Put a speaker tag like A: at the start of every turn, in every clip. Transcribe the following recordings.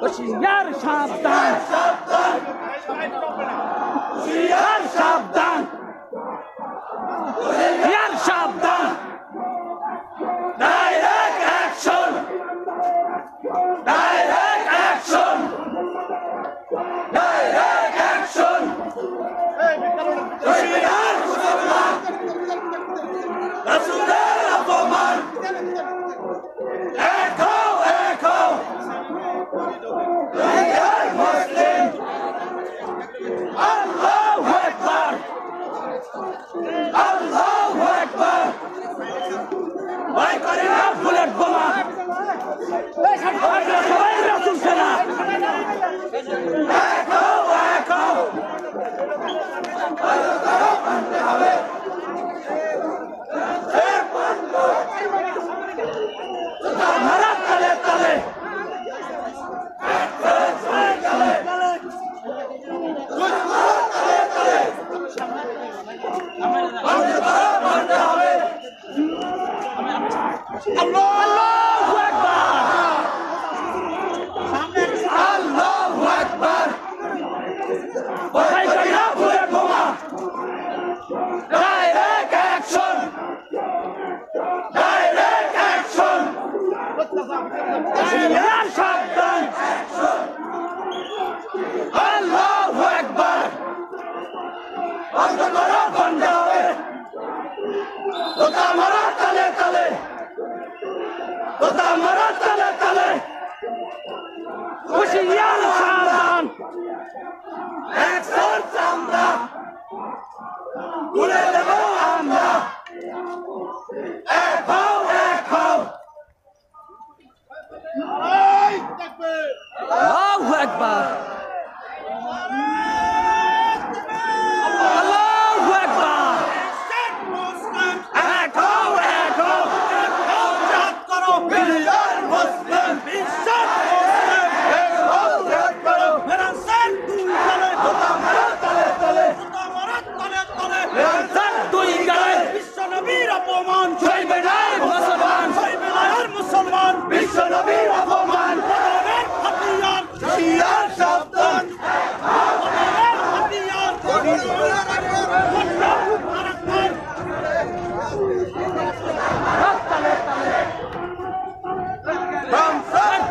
A: হুঁশিয়ার সাবধান, হুঁশিয়ার সাবধান, হুঁশিয়ার সাবধান। Direct action, direct action, direct action. হুঁশিয়ার মুসলমান, রাসূলের অপমান। হুঁশিয়ার সাবধান, একশন চামড়া তুলে দেব আমরা। এক হও, এক হও। আল্লাহু আকবার, আল্লাহু আকবার। এক হও, এক হও, এক হও, জাত করো বিলিয়ন মুসলিম। বিশ্বাস অপমান সইবে না মুসলমান, সইবে না আর মুসলমান। বিশ্ব নবীর অপমান, হাতিয়ার হুঁশিয়ার সাবধান, হাতিয়ার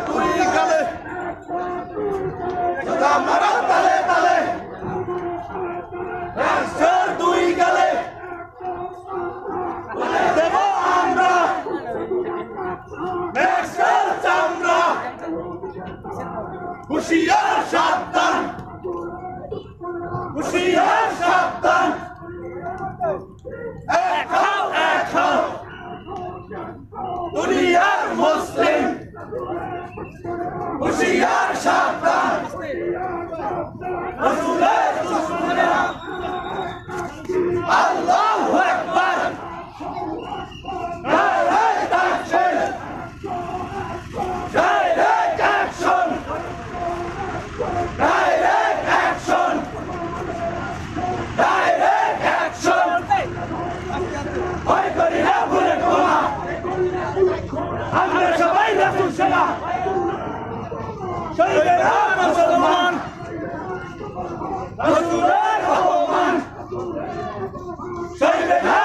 A: তুই গেলে মারা তালে তালে, তুই গেলে দেব আমরা মেঘের চামড়া। হুঁশিয়ার সাবধান, হুঁশিয়ার সাবধান। এক হও, এক হও। দুনিয়ার মুসলিম হুঁশিয়ার সাবধান। রাসূলের দুশমনেরা আল্লাহু আকবার। Direct action! Direct action! Direct action! Direct action! ভয় করি না বুলেট বোমা, আমরা সবাই রাসূল সেনা। সইবে না মুসলমান, রাসূলের অপমান। সইবে না